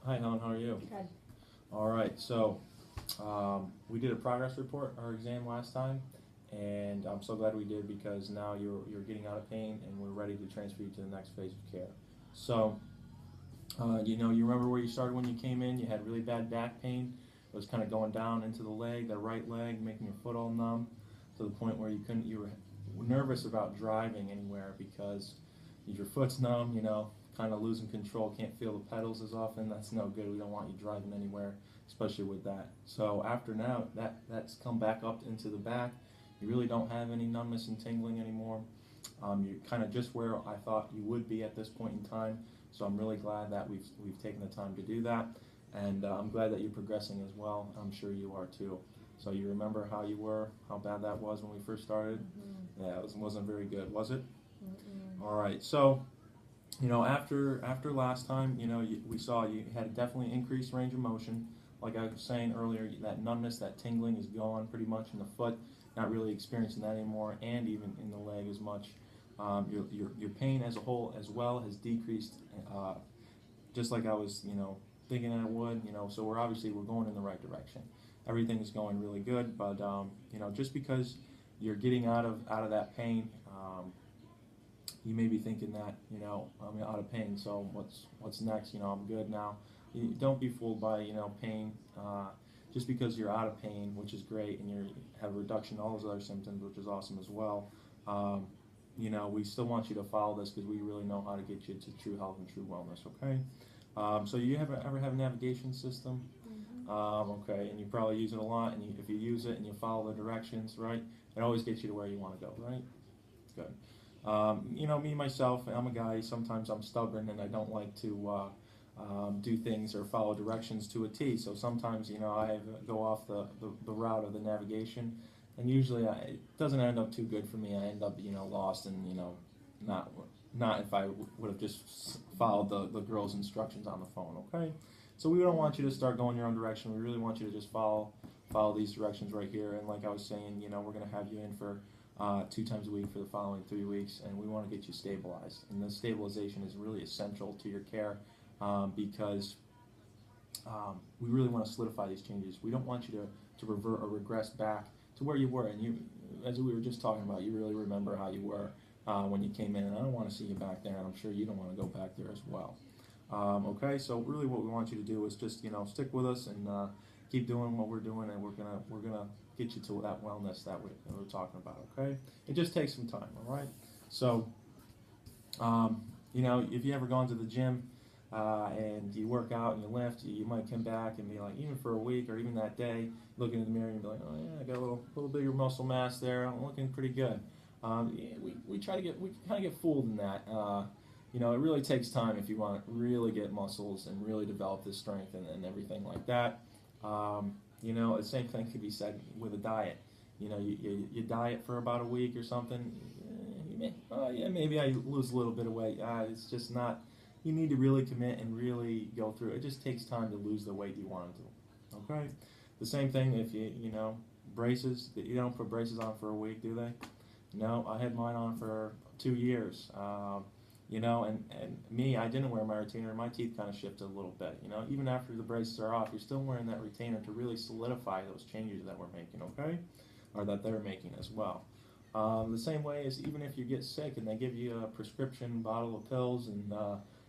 Hi Helen, how are you? Good. All right, so we did a progress report, our exam last time, and I'm so glad we did because now you're getting out of pain and we're ready to transfer you to the next phase of care. So, you remember where you started when you came in? You had really bad back pain. It was kind of going down into the leg, the right leg, making your foot all numb to the point where you were nervous about driving anywhere because your foot's numb, kind of losing control, can't feel the pedals as often. That's no good. We don't want you driving anywhere, especially with that. So after now, that's come back up into the back. You really don't have any numbness and tingling anymore. You're kind of just where I thought you would be at this point in time. So I'm really glad that we've taken the time to do that, and I'm glad that you're progressing as well. I'm sure you are too. So you remember how you were, how bad that was when we first started? Mm-hmm. Yeah, wasn't very good, was it? Mm-mm. All right. So after last time, we saw you had definitely increased range of motion. Like I was saying earlier, that numbness, that tingling is gone pretty much in the foot. Not really experiencing that anymore, and even in the leg as much. Your pain as a whole as well has decreased, just like I was, thinking it would. So we're going in the right direction. Everything is going really good, but just because you're getting out of that pain. You may be thinking that I'm out of pain, so what's next? I'm good now. Don't be fooled by pain. Just because you're out of pain, which is great, and you have a reduction in all those other symptoms, which is awesome as well. um, we still want you to follow this because we really know how to get you to true health and true wellness. Okay. So you ever have a navigation system? Mm-hmm. Okay, and you probably use it a lot, and if you use it and you follow the directions, right, it always gets you to where you want to go, right? Good. Me myself, I'm a guy. Sometimes I'm stubborn and I don't like to do things or follow directions to a T. So sometimes, I go off the route of the navigation, and usually it doesn't end up too good for me. I end up, lost and not not if I would have just followed the girl's instructions on the phone. Okay, so we don't want you to start going your own direction. We really want you to just follow these directions right here. And like I was saying, we're going to have you in for 2 times a week for the following 3 weeks, and we want to get you stabilized. And this stabilization is really essential to your care because we really want to solidify these changes. We don't want you to revert or regress back to where you were. And as we were just talking about, you really remember how you were when you came in, and I don't want to see you back there, and I'm sure you don't want to go back there as well. Okay, so really, what we want you to do is just stick with us and keep doing what we're doing, and we're gonna get you to that wellness that we're talking about. Okay, it just takes some time. All right, so if you ever gone to the gym and you work out and you lift, you might come back and be like, even for a week or even that day, looking in the mirror and be like, oh yeah, I got a little bigger muscle mass there. I'm looking pretty good. Yeah, we kind of get fooled in that. It really takes time if you want to really get muscles and really develop this strength and everything like that. The same thing could be said with a diet. You diet for about a week or something. Oh yeah, maybe I lose a little bit of weight. It's just not. You need to really commit and really go through. It just takes time to lose the weight you want to. Okay. The same thing if braces. You don't put braces on for a week, do they? No, I had mine on for 2 years. And me, I didn't wear my retainer. My teeth kind of shifted a little bit. Even after the braces are off, you're still wearing that retainer to really solidify those changes that we're making, okay? Or that they're making as well. The same way as even if you get sick and they give you a prescription bottle of pills and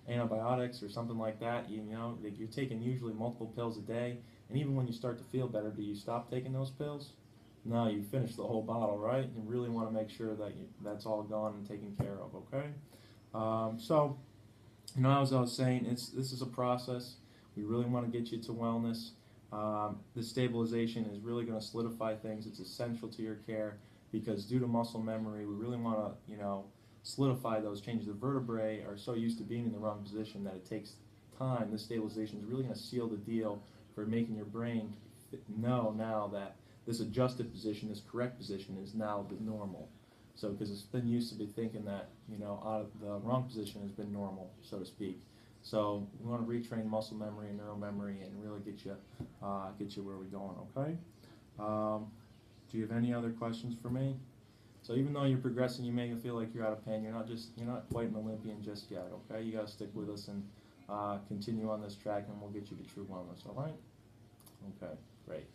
antibiotics or something like that, you're taking usually multiple pills a day. And even when you start to feel better, do you stop taking those pills? No, you finish the whole bottle, right? You really want to make sure that that's all gone and taken care of, okay? So, as I was saying, this is a process. We really want to get you to wellness. This stabilization is really going to solidify things. It's essential to your care because due to muscle memory, we really want to, solidify those changes. The vertebrae are so used to being in the wrong position that it takes time. This stabilization is really going to seal the deal for making your brain know now that this adjusted position, this correct position, is now the normal. So, because it's been used to be thinking that out of the wrong position has been normal, so to speak. So we want to retrain muscle memory and neural memory and really get you where we're going. Okay. Um, do you have any other questions for me? So even though you're progressing, you may feel like you're out of pain. You're not quite an Olympian just yet. Okay. You got to stick with us, and continue on this track, and we'll get you to true wellness. All right? Okay, great.